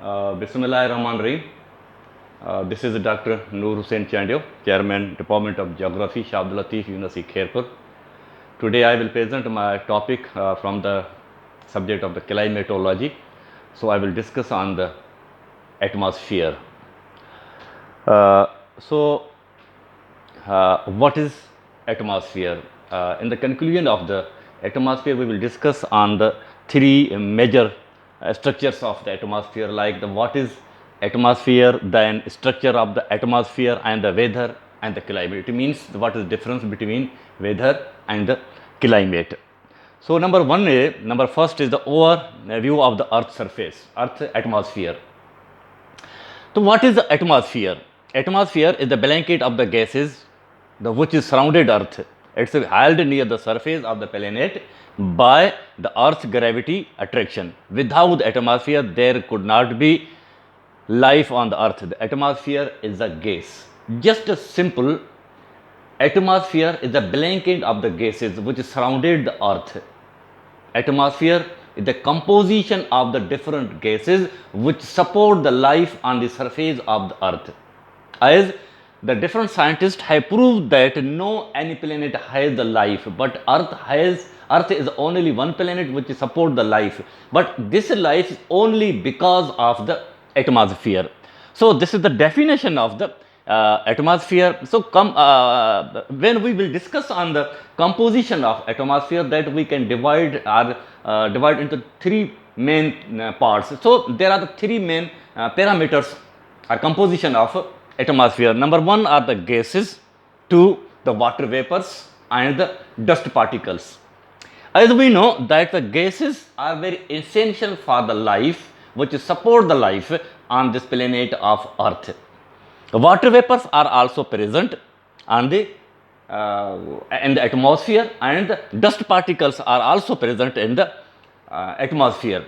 Bismillahirrahmanirrahim. This is Dr. Noor Hussain Chandio, Chairman, Department of Geography, Shah Abdul Latif University, Khairpur. Today I will present my topic from the subject of the climatology. So I will discuss on the atmosphere. What is atmosphere? In the conclusion of the atmosphere, we will discuss on the three major structures of the atmosphere, like the what is atmosphere, then structure of the atmosphere, and the weather and the climate. It means what is the difference between weather and the climate. So number first is the overview of the Earth's surface, Earth atmosphere. So what is the atmosphere? Atmosphere is the blanket of the gases which is surrounded Earth. It's held near the surface of the planet by the Earth's gravity attraction. Without the atmosphere, there could not be life on the Earth. The atmosphere is a gas. Just a simple atmosphere is the blanket of the gases which surrounded the Earth. Atmosphere is the composition of the different gases which support the life on the surface of the Earth. As the different scientists have proved that no any planet has the life, but Earth is only one planet which support the life. But this life is only because of the atmosphere. So this is the definition of the atmosphere. So when we will discuss on the composition of atmosphere, that we can divide into three main parts. So there are the three main parameters or composition of atmosphere. Number one are the gases, two the water vapors, and the dust particles. As we know that the gases are very essential for the life which support the life on this planet of Earth. The water vapors are also present on the in the atmosphere, and the dust particles are also present in the atmosphere.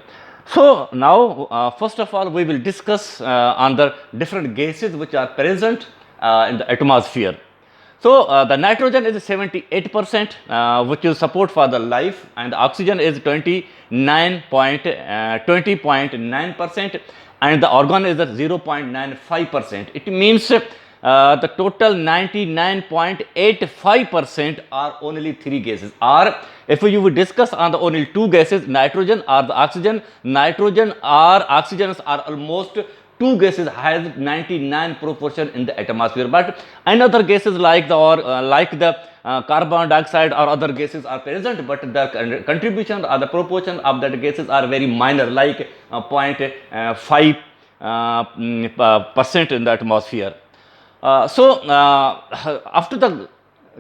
So now first of all we will discuss on the different gases which are present in the atmosphere. So the nitrogen is 78%, which is support for the life, and the oxygen is 20.9%, and the argon is at 0.95%. It means the total 99.85% are only three gases. Or if you would discuss on the only two gases, nitrogen or the oxygen, nitrogen or oxygens are almost two gases has 99 proportion in the atmosphere. But another gases like the carbon dioxide or other gases are present, but the contribution or the proportion of that gases are very minor, like 0.5% in the atmosphere. After the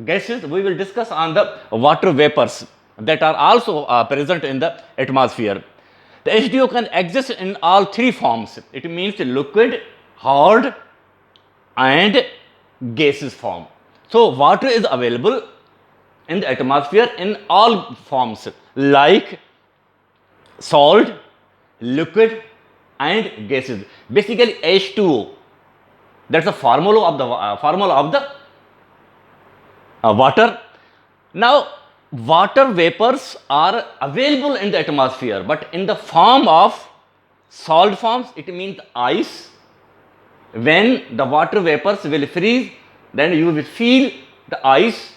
gases, we will discuss on the water vapors that are also present in the atmosphere. The H2O can exist in all three forms. It means liquid, hard, and gaseous form. So water is available in the atmosphere in all forms, like salt, liquid, and gases. Basically H2O. That's the formula of the water. Now water vapors are available in the atmosphere, but in the form of salt forms. It means ice. When the water vapors will freeze, then you will feel the ice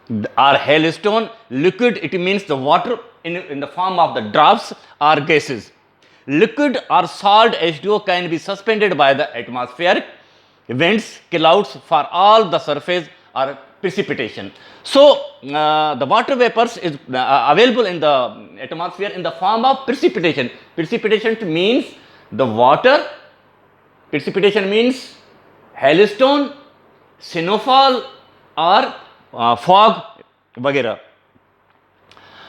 or hailstone. Liquid, it means the water in the form of the drops or gases. Liquid or salt H2O can be suspended by the atmospheric winds, clouds for all the surface or precipitation. So the water vapors is available in the atmosphere in the form of precipitation. Precipitation means the water. Precipitation means hailstone, snowfall, or fog, वगैरह.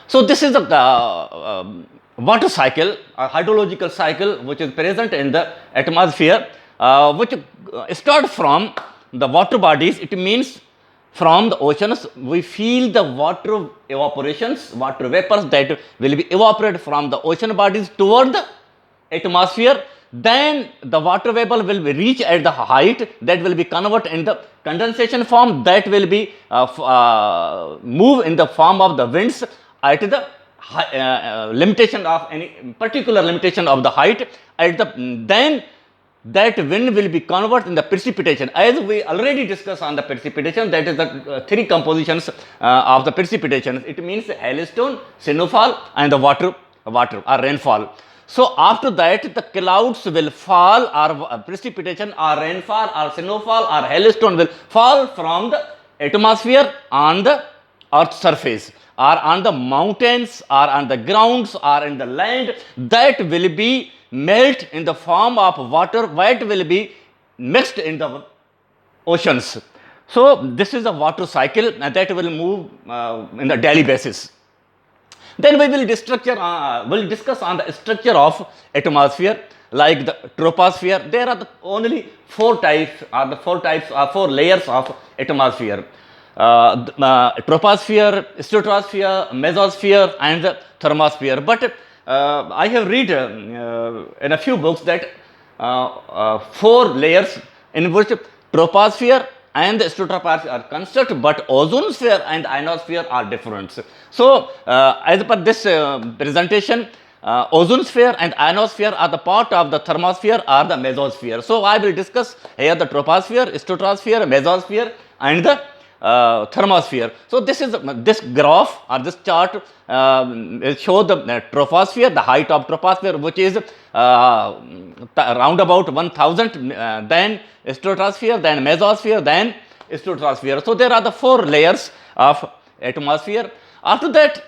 So this is the water cycle or hydrological cycle which is present in the atmosphere, which start from the water bodies. It means from the oceans we feel the water evaporations, water vapors that will be evaporated from the ocean bodies toward the atmosphere. Then the water vapor will be reach at the height that will be converted in the condensation form, that will be move in the form of the winds at the limitation of any particular limitation of the height, at the then that wind will be converted in the precipitation. As we already discussed on the precipitation, that is the three compositions of the precipitation. It means hailstone, snowfall, and the water or rainfall. So after that, the clouds will fall, or precipitation, or rainfall, or snowfall, or hailstone will fall from the atmosphere on the earth's surface, or on the mountains, or on the grounds, or in the land. That will be melt in the form of water, that will be mixed in the oceans. So this is a water cycle, and that will move in the daily basis. Then we will discuss on the structure of atmosphere, like the troposphere. There are only four types, or four layers of atmosphere. Troposphere, stratosphere, mesosphere, and the thermosphere. But I have read in a few books that four layers in which troposphere and the stratosphere are constructed, but ozone sphere and ionosphere are different. So, as per this presentation, ozone sphere and ionosphere are the part of the thermosphere or the mesosphere. So, I will discuss here the troposphere, stratosphere, mesosphere, and the thermosphere. So, this graph or this chart shows the troposphere, the height of troposphere, which is around about 1000, then stratosphere, then mesosphere, then stratosphere. So, there are the four layers of atmosphere. After that,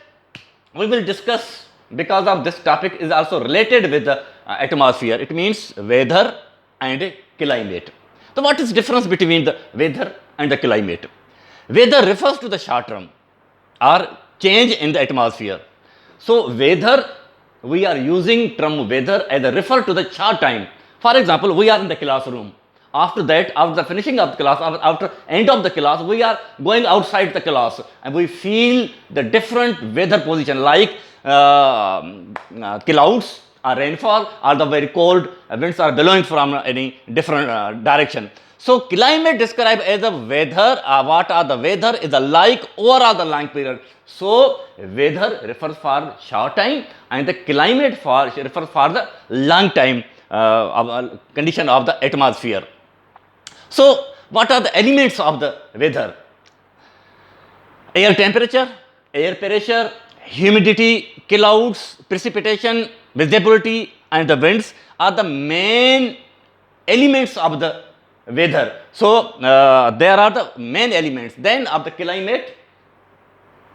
we will discuss, because of this topic is also related with the atmosphere, it means weather and climate. So, what is difference between the weather and the climate? Weather refers to the short term or change in the atmosphere. So, weather, we are using term weather as a refer to the short time. For example, we are in the classroom. After that, after the finishing of the class, after end of the class, we are going outside the class and we feel the different weather position, like clouds or rainfall, or the very cold winds are blowing from any different direction. So, climate described as the weather, what are the weather is a like overall the long period. So, weather refers for short time and the climate refers for the long time condition of the atmosphere. So, what are the elements of the weather? Air temperature, air pressure, humidity, clouds, precipitation, visibility, and the winds are the main elements of the weather. So, there are the main elements. Then of the climate,